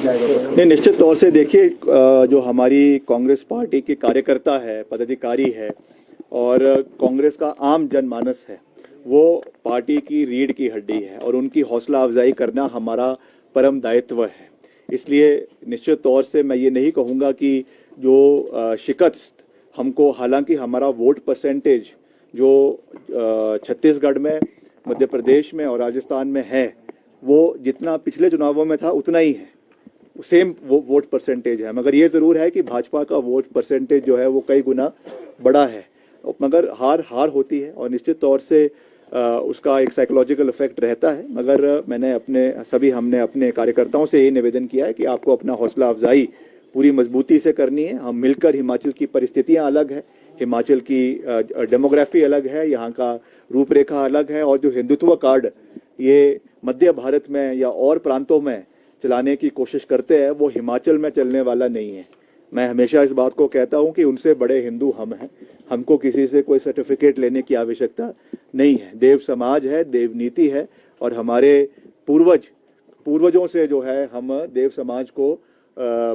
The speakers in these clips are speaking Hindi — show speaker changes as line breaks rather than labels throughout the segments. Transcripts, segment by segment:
जाएगा?
नहीं, निश्चित तौर से देखिए, जो हमारी कांग्रेस पार्टी के कार्यकर्ता है, पदाधिकारी है और कांग्रेस का आम जनमानस है, वो पार्टी की रीढ़ की हड्डी है और उनकी हौसला अफजाई करना हमारा परम दायित्व है। इसलिए निश्चित तौर से मैं ये नहीं कहूँगा कि जो शिकस्त हमको, हालांकि हमारा वोट परसेंटेज जो छत्तीसगढ़ में, मध्य प्रदेश में और राजस्थान में है, वो जितना पिछले चुनावों में था उतना ही है, सेम वोट परसेंटेज है। मगर ये ज़रूर है कि भाजपा का वोट परसेंटेज जो है वो कई गुना बड़ा है, मगर हार होती है और निश्चित तौर से उसका एक साइकोलॉजिकल इफेक्ट रहता है। मगर हमने अपने कार्यकर्ताओं से ये निवेदन किया है कि आपको अपना हौसला अफजाई पूरी मजबूती से करनी है। हम मिलकर, हिमाचल की परिस्थितियां अलग है, हिमाचल की डेमोग्राफी अलग है, यहाँ का रूपरेखा अलग है और जो हिंदुत्व कार्ड ये मध्य भारत में या और प्रांतों में चलाने की कोशिश करते हैं, वो हिमाचल में चलने वाला नहीं है। मैं हमेशा इस बात को कहता हूं कि उनसे बड़े हिंदू हम हैं, हमको किसी से कोई सर्टिफिकेट लेने की आवश्यकता नहीं है। देव समाज है, देव नीति है और हमारे पूर्वजों से जो है हम देव समाज को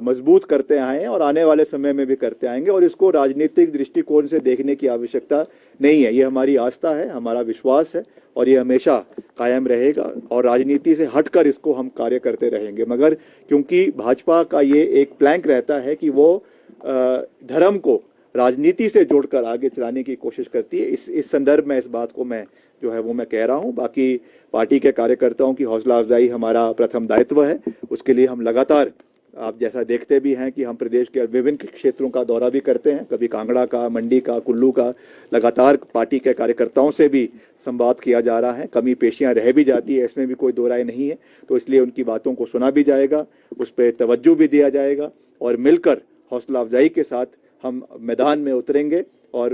मजबूत करते आए हैं और आने वाले समय में भी करते आएंगे और इसको राजनीतिक दृष्टिकोण से देखने की आवश्यकता नहीं है। ये हमारी आस्था है, हमारा विश्वास है और ये हमेशा कायम रहेगा और राजनीति से हटकर इसको हम कार्य करते रहेंगे। मगर क्योंकि भाजपा का ये एक प्लैंक रहता है कि वो धर्म को राजनीति से जोड़कर आगे चलाने की कोशिश करती है, इस संदर्भ में इस बात को मैं जो है वो मैं कह रहा हूँ। बाकी पार्टी के कार्यकर्ताओं की हौसला अफजाई हमारा प्रथम दायित्व है। उसके लिए हम लगातार, आप जैसा देखते भी हैं कि हम प्रदेश के विभिन्न क्षेत्रों का दौरा भी करते हैं, कभी कांगड़ा का, मंडी का, कुल्लू का, लगातार पार्टी के कार्यकर्ताओं से भी संवाद किया जा रहा है। कमी पेशियां रह भी जाती है, इसमें भी कोई दो राय नहीं है, तो इसलिए उनकी बातों को सुना भी जाएगा, उस पर तवज्जो भी दिया जाएगा और मिलकर हौसला अफजाई के साथ हम मैदान में उतरेंगे और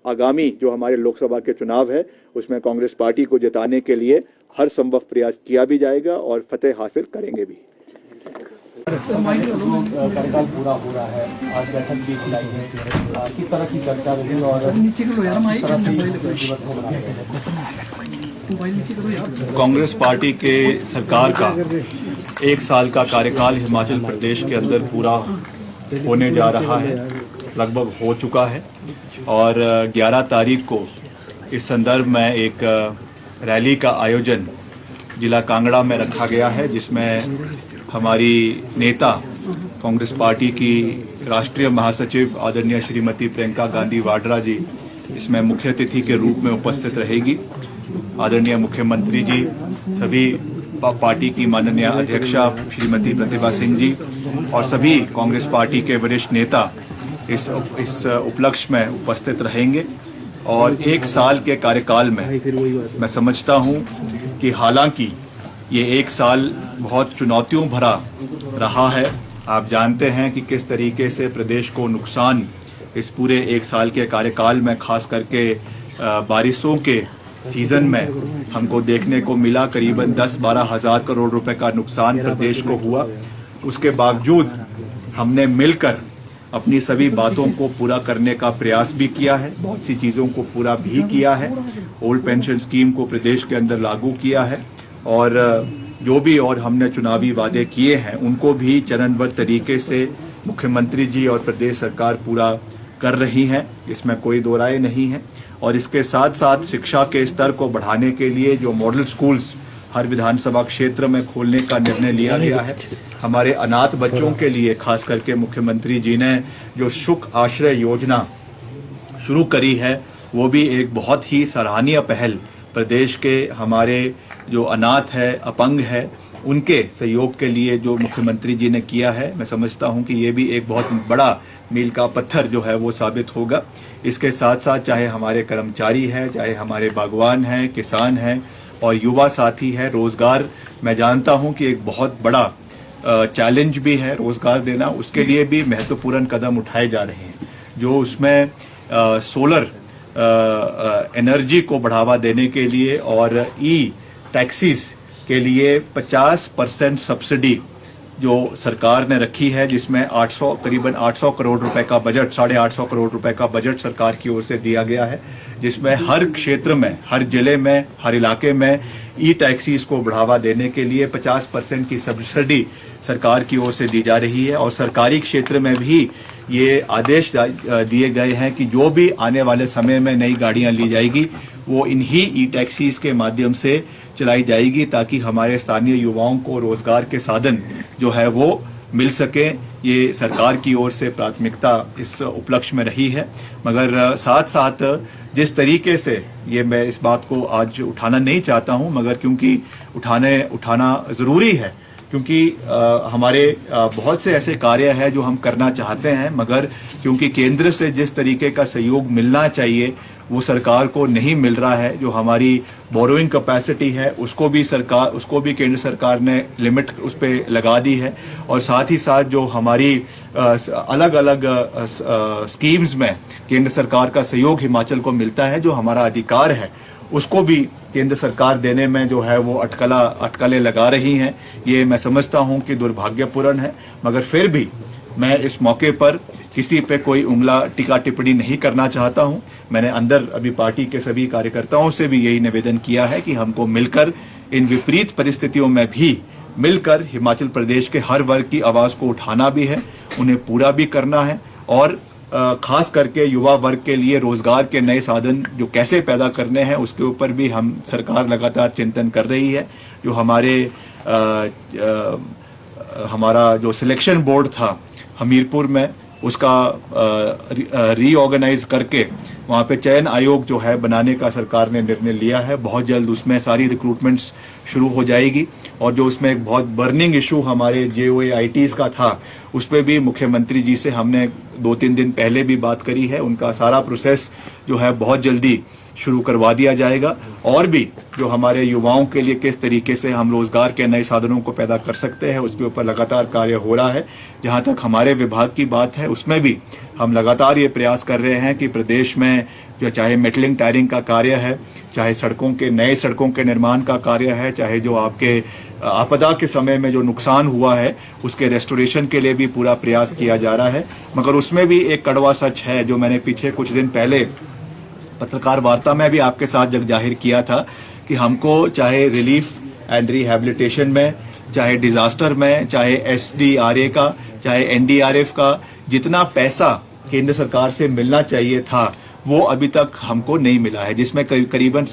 आगामी जो हमारे लोकसभा के चुनाव है उसमें कांग्रेस पार्टी को जिताने के लिए हर संभव प्रयास किया भी जाएगा और फतेह हासिल करेंगे भी।
कार्यकाल पूरा हो रहा है, आज बैठक भी बुलाई है, किस तरह की चर्चा रही और
कांग्रेस पार्टी के सरकार का 1 साल का कार्यकाल हिमाचल प्रदेश के अंदर पूरा होने जा रहा है, लगभग हो चुका है और 11 तारीख को इस संदर्भ में एक रैली का आयोजन जिला कांगड़ा में रखा गया है, जिसमें हमारी नेता कांग्रेस पार्टी की राष्ट्रीय महासचिव आदरणीय श्रीमती प्रियंका गांधी वाड्रा जी इसमें मुख्य अतिथि के रूप में उपस्थित रहेगी। आदरणीय मुख्यमंत्री जी, सभी पार्टी की माननीय अध्यक्षा श्रीमती प्रतिभा सिंह जी और सभी कांग्रेस पार्टी के वरिष्ठ नेता इस उपलक्ष्य में उपस्थित रहेंगे। और 1 साल के कार्यकाल में मैं समझता हूं कि हालांकि ये 1 साल बहुत चुनौतियों भरा रहा है, आप जानते हैं कि किस तरीके से प्रदेश को नुकसान इस पूरे 1 साल के कार्यकाल में, खास करके बारिशों के सीजन में हमको देखने को मिला। करीबन 10-12 हज़ार करोड़ रुपए का नुकसान प्रदेश को हुआ। उसके बावजूद हमने मिलकर अपनी सभी बातों को पूरा करने का प्रयास भी किया है, बहुत सी चीज़ों को पूरा भी किया है। ओल्ड पेंशन स्कीम को प्रदेश के अंदर लागू किया है और जो भी और हमने चुनावी वादे किए हैं उनको भी चरणबद्ध तरीके से मुख्यमंत्री जी और प्रदेश सरकार पूरा कर रही हैं, इसमें कोई दो राय नहीं है। और इसके साथ साथ शिक्षा के स्तर को बढ़ाने के लिए जो मॉडल स्कूल्स हर विधानसभा क्षेत्र में खोलने का निर्णय लिया गया है, हमारे अनाथ बच्चों के लिए खास करके मुख्यमंत्री जी ने जो सुख आश्रय योजना शुरू करी है, वो भी एक बहुत ही सराहनीय पहल प्रदेश के हमारे जो अनाथ है, अपंग है, उनके सहयोग के लिए जो मुख्यमंत्री जी ने किया है। मैं समझता हूं कि ये भी एक बहुत बड़ा मील का पत्थर जो है वो साबित होगा। इसके साथ साथ चाहे हमारे कर्मचारी हैं, चाहे हमारे बागवान हैं, किसान हैं और युवा साथी है, रोज़गार मैं जानता हूं कि एक बहुत बड़ा चैलेंज भी है रोज़गार देना, उसके लिए भी महत्वपूर्ण कदम उठाए जा रहे हैं। जो उसमें सोलर एनर्जी को बढ़ावा देने के लिए और ई टैक्सीज के लिए 50% सब्सिडी जो सरकार ने रखी है, जिसमें करीबन 800 करोड़ रुपए का बजट, 850 करोड़ रुपए का बजट सरकार की ओर से दिया गया है, जिसमें हर क्षेत्र में, हर जिले में, हर इलाके में ई टैक्सीज को बढ़ावा देने के लिए 50% की सब्सिडी सरकार की ओर से दी जा रही है। और सरकारी क्षेत्र में भी ये आदेश दिए गए हैं कि जो भी आने वाले समय में नई गाड़ियां ली जाएगी वो इन्हीं ई टैक्सीज के माध्यम से चलाई जाएगी, ताकि हमारे स्थानीय युवाओं को रोजगार के साधन जो है वो मिल सके। ये सरकार की ओर से प्राथमिकता इस उपलक्ष्य में रही है। मगर साथ साथ जिस तरीके से, ये मैं इस बात को आज उठाना नहीं चाहता हूं, मगर क्योंकि उठाना ज़रूरी है, क्योंकि हमारे बहुत से ऐसे कार्य हैं जो हम करना चाहते हैं, मगर क्योंकि केंद्र से जिस तरीके का सहयोग मिलना चाहिए वो सरकार को नहीं मिल रहा है। जो हमारी बोरोइंग कैपेसिटी है उसको भी केंद्र सरकार ने लिमिट उस पर लगा दी है। और साथ ही साथ जो हमारी अलग अलग स्कीम्स में केंद्र सरकार का सहयोग हिमाचल को मिलता है, जो हमारा अधिकार है, उसको भी केंद्र सरकार देने में जो है वो अटकलें लगा रही हैं। ये मैं समझता हूं कि दुर्भाग्यपूर्ण है, मगर फिर भी मैं इस मौके पर किसी पे कोई उंगला टीका टिप्पणी नहीं करना चाहता हूं। मैंने अंदर अभी पार्टी के सभी कार्यकर्ताओं से भी यही निवेदन किया है कि हमको मिलकर इन विपरीत परिस्थितियों में भी मिलकर हिमाचल प्रदेश के हर वर्ग की आवाज़ को उठाना भी है, उन्हें पूरा भी करना है। और खास करके युवा वर्ग के लिए रोजगार के नए साधन जो कैसे पैदा करने हैं उसके ऊपर भी हम सरकार लगातार चिंतन कर रही है। जो हमारा जो सिलेक्शन बोर्ड था हमीरपुर में, उसका रीऑर्गेनाइज करके वहाँ पे चयन आयोग जो है बनाने का सरकार ने निर्णय लिया है। बहुत जल्द उसमें सारी रिक्रूटमेंट्स शुरू हो जाएगी। और जो उसमें एक बहुत बर्निंग इशू हमारे JOAITs का था, उस पर भी मुख्यमंत्री जी से हमने 2-3 दिन पहले भी बात करी है। उनका सारा प्रोसेस जो है बहुत जल्दी शुरू करवा दिया जाएगा। और भी जो हमारे युवाओं के लिए किस तरीके से हम रोजगार के नए साधनों को पैदा कर सकते हैं, उसके ऊपर लगातार कार्य हो रहा है। जहां तक हमारे विभाग की बात है, उसमें भी हम लगातार ये प्रयास कर रहे हैं कि प्रदेश में जो चाहे मेटलिंग टायरिंग का कार्य है, चाहे नए सड़कों के निर्माण का कार्य है, चाहे जो आपके आपदा के समय में जो नुकसान हुआ है उसके रेस्टोरेशन के लिए भी पूरा प्रयास किया जा रहा है। मगर उसमें भी एक कड़वा सच है, जो मैंने पीछे कुछ दिन पहले पत्रकार वार्ता में भी आपके साथ जग जाहिर किया था, कि हमको चाहे रिलीफ एंड रिहैबिलिटेशन में, चाहे डिजास्टर में, चाहे SDRA का, चाहे NDRF का जितना पैसा केंद्र सरकार से मिलना चाहिए था वो अभी तक हमको नहीं मिला है, जिसमें करीबन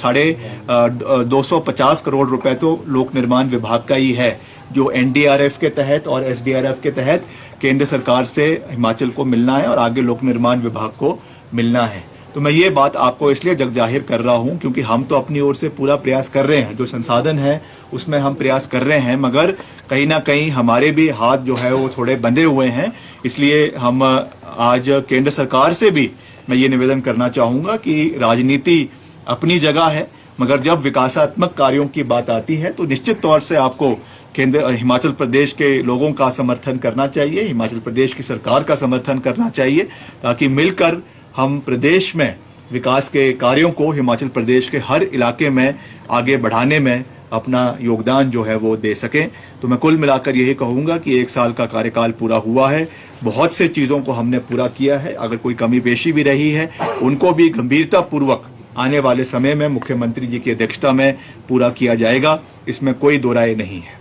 250 करोड़ रुपए तो लोक निर्माण विभाग का ही है, जो NDRF के तहत और SDRF के तहत केंद्र सरकार से हिमाचल को मिलना है और आगे लोक निर्माण विभाग को मिलना है। तो मैं ये बात आपको इसलिए जग जाहिर कर रहा हूं क्योंकि हम तो अपनी ओर से पूरा प्रयास कर रहे हैं, जो संसाधन है उसमें हम प्रयास कर रहे हैं, मगर कहीं ना कहीं हमारे भी हाथ जो है वो थोड़े बंधे हुए हैं। इसलिए हम आज केंद्र सरकार से भी मैं ये निवेदन करना चाहूँगा कि राजनीति अपनी जगह है, मगर जब विकासात्मक कार्यों की बात आती है तो निश्चित तौर से आपको हिमाचल प्रदेश के लोगों का समर्थन करना चाहिए, हिमाचल प्रदेश की सरकार का समर्थन करना चाहिए, ताकि मिलकर हम प्रदेश में विकास के कार्यों को हिमाचल प्रदेश के हर इलाके में आगे बढ़ाने में अपना योगदान जो है वो दे सकें। तो मैं कुल मिलाकर यही कहूँगा कि 1 साल का कार्यकाल पूरा हुआ है, बहुत से चीज़ों को हमने पूरा किया है। अगर कोई कमी पेशी भी रही है उनको भी गंभीरता पूर्वक आने वाले समय में मुख्यमंत्री जी की अध्यक्षता में पूरा किया जाएगा, इसमें कोई दो राय नहीं है।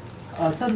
सर